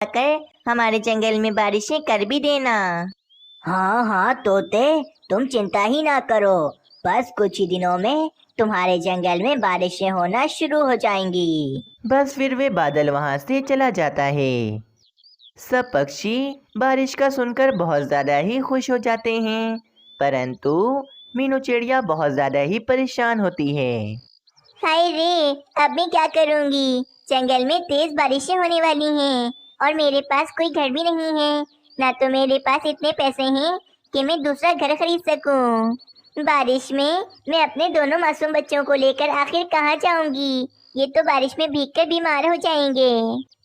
कर हमारे जंगल में बारिशें कर भी देना। हाँ हाँ तोते, तुम चिंता ही ना करो। बस कुछ ही दिनों में तुम्हारे जंगल में बारिशें होना शुरू हो जाएंगी। बस फिर वे बादल वहाँ से चला जाता है। सब पक्षी बारिश का सुनकर बहुत ज़्यादा ही खुश हो जाते हैं, परंतु मीनू चिड़िया बहुत ज़्यादा ही परेशान होती है। हाय रे, अब मैं क्या करूँगी? जंगल में तेज बारिशें होने वाली हैं और मेरे पास कोई घर भी नहीं है। ना तो मेरे पास इतने पैसे हैं कि मैं दूसरा घर खरीद सकूं। बारिश में मैं अपने दोनों मासूम बच्चों को लेकर आखिर कहाँ जाऊंगी? ये तो बारिश में भीगकर बीमार हो जाएंगे।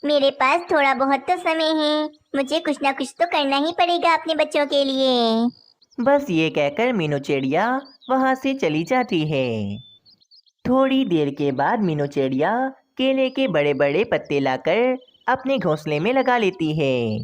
मेरे पास थोड़ा बहुत तो समय है, मुझे कुछ ना कुछ तो करना ही पड़ेगा अपने बच्चों के लिए। बस ये कहकर मीनू चिड़िया वहाँ से चली जाती है। थोड़ी देर के बाद मीनू चिड़िया केले के बड़े बड़े पत्ते लाकर अपने घोंसले में लगा लेती है।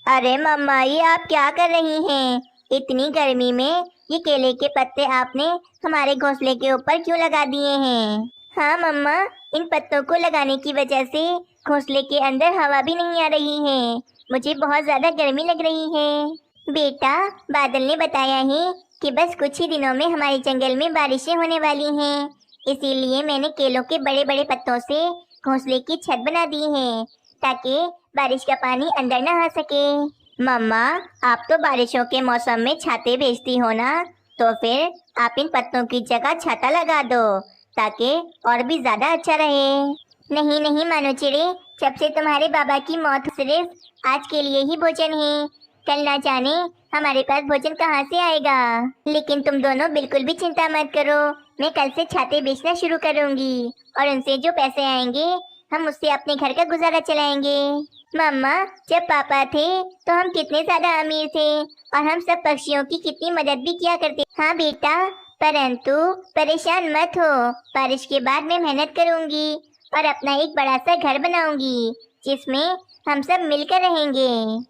अरे मम्मा, ये आप क्या कर रही हैं? इतनी गर्मी में ये केले के पत्ते आपने हमारे घोंसले के ऊपर क्यों लगा दिए हैं? हाँ मम्मा, इन पत्तों को लगाने की वजह से घोंसले के अंदर हवा भी नहीं आ रही है। मुझे बहुत ज़्यादा गर्मी लग रही है। बेटा, बादल ने बताया है कि बस कुछ ही दिनों में हमारे जंगल में बारिशें होने वाली हैं। इसीलिए मैंने केलों के बड़े बड़े पत्तों से घोंसले की छत बना दी है ताकि बारिश का पानी अंदर न आ सके। मम्मा, आप तो बारिशों के मौसम में छाते बेचती हो ना, तो फिर आप इन पत्तों की जगह छाता लगा दो ताकि और भी ज्यादा अच्छा रहे। नहीं नहीं मानो चिड़े, जब से तुम्हारे बाबा की मौत सिर्फ आज के लिए ही भोजन है। कल ना जाने हमारे पास भोजन कहाँ से आएगा। लेकिन तुम दोनों बिल्कुल भी चिंता मत करो, मैं कल से छाते बेचना शुरू करूँगी और उनसे जो पैसे आएंगे हम उससे अपने घर का गुजारा चलाएंगे। मम्मा, जब पापा थे तो हम कितने ज्यादा अमीर थे और हम सब पक्षियों की कितनी मदद भी किया करते। हाँ बेटा, परंतु परेशान मत हो, बारिश के बाद मैं मेहनत करूँगी और अपना एक बड़ा सा घर बनाऊंगी जिसमें हम सब मिलकर रहेंगे।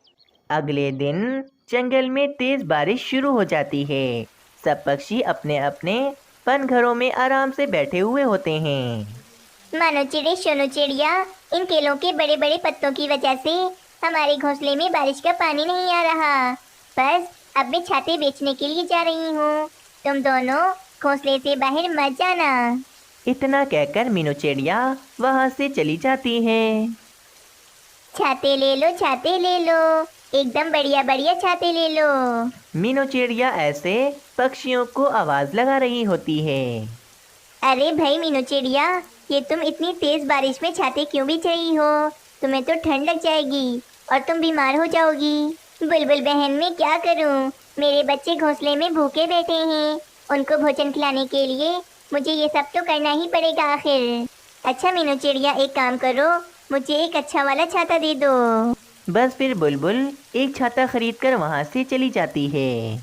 अगले दिन जंगल में तेज बारिश शुरू हो जाती है। सब पक्षी अपने अपने पन घरों में आराम से बैठे हुए होते हैं। मानो चिड़े सोनू चिड़िया, इन केलों के बड़े बड़े पत्तों की वजह से हमारे घोंसले में बारिश का पानी नहीं आ रहा। बस अब मैं छाते बेचने के लिए जा रही हूँ, तुम दोनों घोंसले से बाहर मत जाना। इतना कहकर मीनू चिड़िया वहाँ से चली जाती है। छाते ले लो, छाते ले लो, एकदम बढ़िया बढ़िया छाते ले लो। मीनू चिड़िया ऐसे पक्षियों को आवाज लगा रही होती है। अरे भाई मीनू चिड़िया, ये तुम इतनी तेज बारिश में छाते क्यों भी रही हो? तुम्हें तो ठंड लग जाएगी और तुम बीमार हो जाओगी। बुलबुल बहन, मैं क्या करूं? मेरे बच्चे घोंसले में भूखे बैठे हैं, उनको भोजन खिलाने के लिए मुझे ये सब तो करना ही पड़ेगा आखिर। अच्छा मीनू चिड़िया, एक काम करो, मुझे एक अच्छा वाला छाता दे दो। बस फिर बुलबुल एक छाता खरीदकर वहाँ से चली जाती है।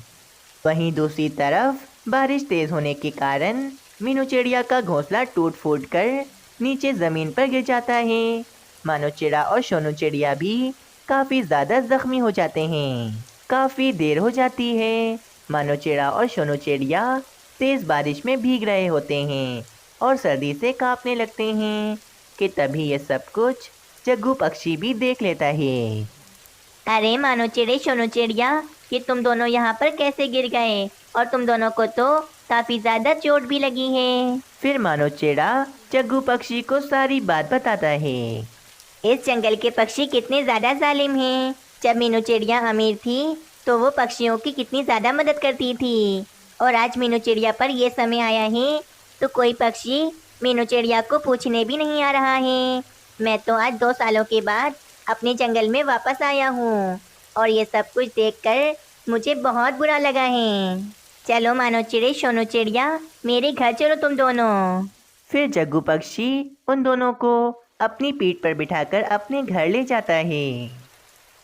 वहीं दूसरी तरफ बारिश तेज होने के कारण मीनू चिड़िया का घोंसला टूट फूट कर नीचे ज़मीन पर गिर जाता है। मानो चिड़ा और सोनू चिड़िया भी काफ़ी ज़्यादा जख्मी हो जाते हैं। काफ़ी देर हो जाती है। मानो चिड़ा और सोनू चिड़िया तेज़ बारिश में भीग रहे होते हैं और सर्दी से कांपने लगते हैं कि तभी ये सब कुछ जग्गू पक्षी भी देख लेता है। अरे मानो चिड़े सोनू चिड़िया, ये तुम दोनों यहाँ पर कैसे गिर गए? और तुम दोनों को तो काफी ज्यादा चोट भी लगी है। फिर मानो चिड़ा जग्गू पक्षी को सारी बात बताता है। इस जंगल के पक्षी कितने ज्यादा जालिम हैं। जब मीनू चिड़िया अमीर थी तो वो पक्षियों की कितनी ज्यादा मदद करती थी, और आज मीनू चिड़िया पर ये समय आया है तो कोई पक्षी मीनू चिड़िया को पूछने भी नहीं आ रहा है। मैं तो आज 2 सालों के बाद अपने जंगल में वापस आया हूँ और ये सब कुछ देखकर मुझे बहुत बुरा लगा है। चलो मानो चिड़े सोनू चिड़िया, मेरे घर चलो तुम दोनों। फिर जग्गू पक्षी उन दोनों को अपनी पीठ पर बिठाकर अपने घर ले जाता है।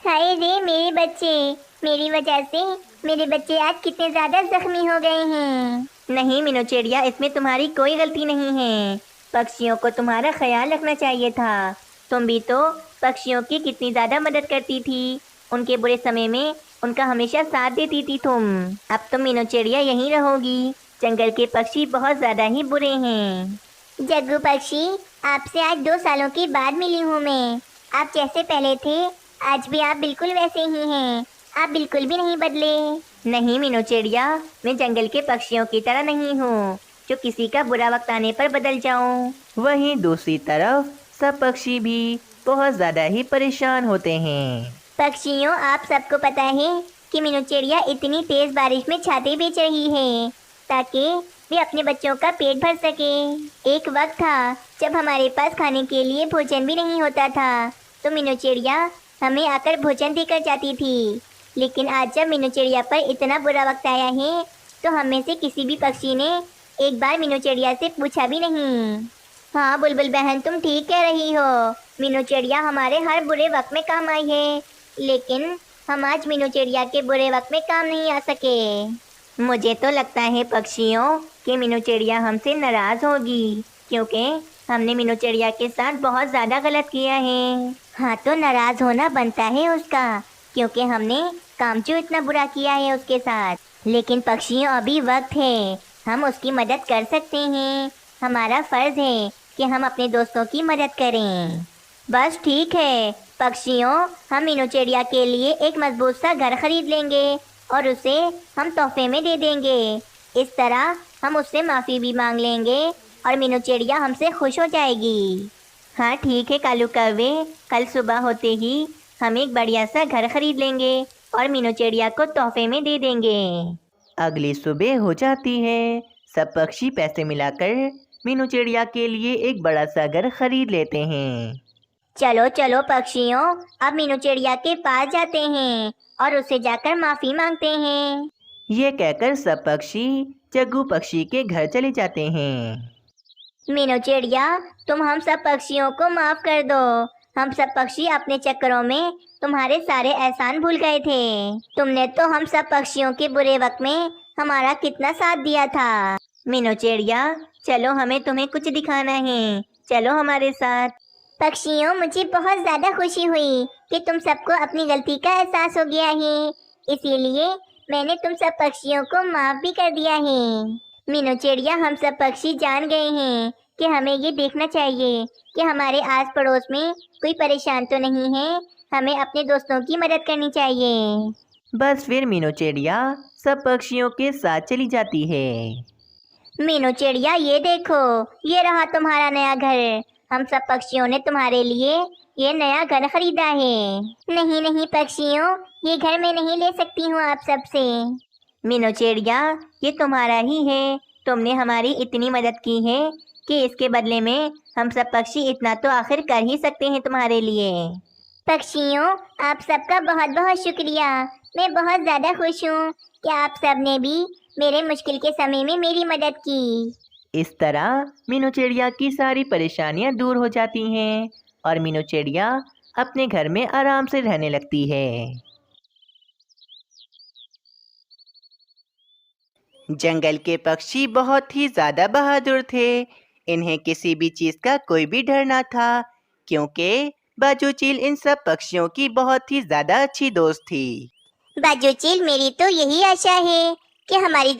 हाय रे मेरे बच्चे, मेरी वजह से मेरे बच्चे आज कितने ज़्यादा जख्मी हो गए हैं। नहीं मीनू चिड़िया, इसमें तुम्हारी कोई गलती नहीं है। पक्षियों को तुम्हारा ख्याल रखना चाहिए था। तुम भी तो पक्षियों की कितनी ज़्यादा मदद करती थी, उनके बुरे समय में उनका हमेशा साथ देती थी तुम। अब तुम मीनू चिड़िया यहीं रहोगी, जंगल के पक्षी बहुत ज़्यादा ही बुरे हैं। जग्गू पक्षी, आपसे आज 2 सालों के बाद मिली हूँ मैं। आप जैसे पहले थे आज भी आप बिल्कुल वैसे ही हैं। आप बिल्कुल भी नहीं बदले। नहीं मीनू चिड़िया, मैं जंगल के पक्षियों की तरह नहीं हूँ जो किसी का बुरा वक्त आने पर बदल जाऊं। वहीं दूसरी तरफ सब पक्षी भी बहुत ज्यादा ही परेशान होते हैं। पक्षियों, आप सबको पता है कि मीनू चिड़िया इतनी तेज बारिश में छाते बेच रही है ताकि वे अपने बच्चों का पेट भर सके। एक वक्त था जब हमारे पास खाने के लिए भोजन भी नहीं होता था, तो मीनू चिड़िया हमें आकर भोजन देकर जाती थी। लेकिन आज जब मीनू चिड़िया पर इतना बुरा वक्त आया है तो हमें से किसी भी पक्षी ने एक बार मीनू चिड़िया से पूछा भी नहीं। हाँ बुलबुल बहन, तुम ठीक कह रही हो। मीनू चिड़िया हमारे हर बुरे वक्त में काम आई है, लेकिन हम आज मीनू चिड़िया के बुरे वक्त में काम नहीं आ सके। मुझे तो लगता है पक्षियों कि मीनू चिड़िया हमसे नाराज होगी, क्योंकि हमने मीनू चिड़िया के साथ बहुत ज़्यादा गलत किया है। हाँ, तो नाराज होना बनता है उसका, क्योंकि हमने काम जो इतना बुरा किया है उसके साथ। लेकिन पक्षियों, अभी वक्त है, हम उसकी मदद कर सकते हैं। हमारा फर्ज है कि हम अपने दोस्तों की मदद करें। बस ठीक है पक्षियों, हम मीनू चिड़िया के लिए एक मजबूत सा घर खरीद लेंगे और उसे हम तोहफे में दे देंगे। इस तरह हम उससे माफ़ी भी मांग लेंगे और मीनू चिड़िया हमसे खुश हो जाएगी। हाँ ठीक है कालू कौवे, कल सुबह होते ही हम एक बढ़िया सा घर खरीद लेंगे और मीनू चिड़िया को तोहफे में दे देंगे। अगली सुबह हो जाती है। सब पक्षी पैसे मिलाकर मीनू चिड़िया के लिए एक बड़ा सा घर खरीद लेते हैं। चलो चलो पक्षियों, अब मीनू चिड़िया के पास जाते हैं और उससे जाकर माफ़ी मांगते हैं। ये कहकर सब पक्षी जग्गू पक्षी के घर चले जाते हैं। मीनू चिड़िया, तुम हम सब पक्षियों को माफ़ कर दो। हम सब पक्षी अपने चक्करों में तुम्हारे सारे एहसान भूल गए थे। तुमने तो हम सब पक्षियों के बुरे वक्त में हमारा कितना साथ दिया था। मीनू चिड़िया, चलो हमें तुम्हें कुछ दिखाना है, चलो हमारे साथ। पक्षियों, मुझे बहुत ज़्यादा खुशी हुई कि तुम सबको अपनी गलती का एहसास हो गया है, इसीलिए मैंने तुम सब पक्षियों को माफ़ भी कर दिया है। मीनू चिड़िया, हम सब पक्षी जान गए हैं कि हमें ये देखना चाहिए कि हमारे आस पड़ोस में कोई परेशान तो नहीं है। हमें अपने दोस्तों की मदद करनी चाहिए। बस फिर मीनू चिड़िया सब पक्षियों के साथ चली जाती है। मीनू चिड़िया, ये देखो, ये रहा तुम्हारा नया घर। हम सब पक्षियों ने तुम्हारे लिए ये नया घर खरीदा है। नहीं नहीं पक्षियों, ये घर मैं नहीं ले सकती हूँ आप सबसे। मीनू चिड़िया, ये तुम्हारा ही है, तुमने हमारी इतनी मदद की है कि इसके बदले में हम सब पक्षी इतना तो आखिर कर ही सकते हैं तुम्हारे लिए। पक्षियों, आप सबका बहुत बहुत शुक्रिया। मैं बहुत ज़्यादा खुश हूँ कि आप सब ने भी मेरे मुश्किल के समय में मेरी मदद की। इस तरह मीनू चिड़िया की सारी परेशानियां दूर हो जाती हैं और मीनू चिड़िया अपने घर में आराम से रहने लगती है। जंगल के पक्षी बहुत ही ज़्यादा बहादुर थे। इन्हें किसी भी चीज़ का कोई भी डर ना था, क्योंकि बाजू चील इन सब पक्षियों की बहुत ही ज़्यादा अच्छी दोस्त थी। बाजू चील, मेरी तो यही आशा है कि हमारी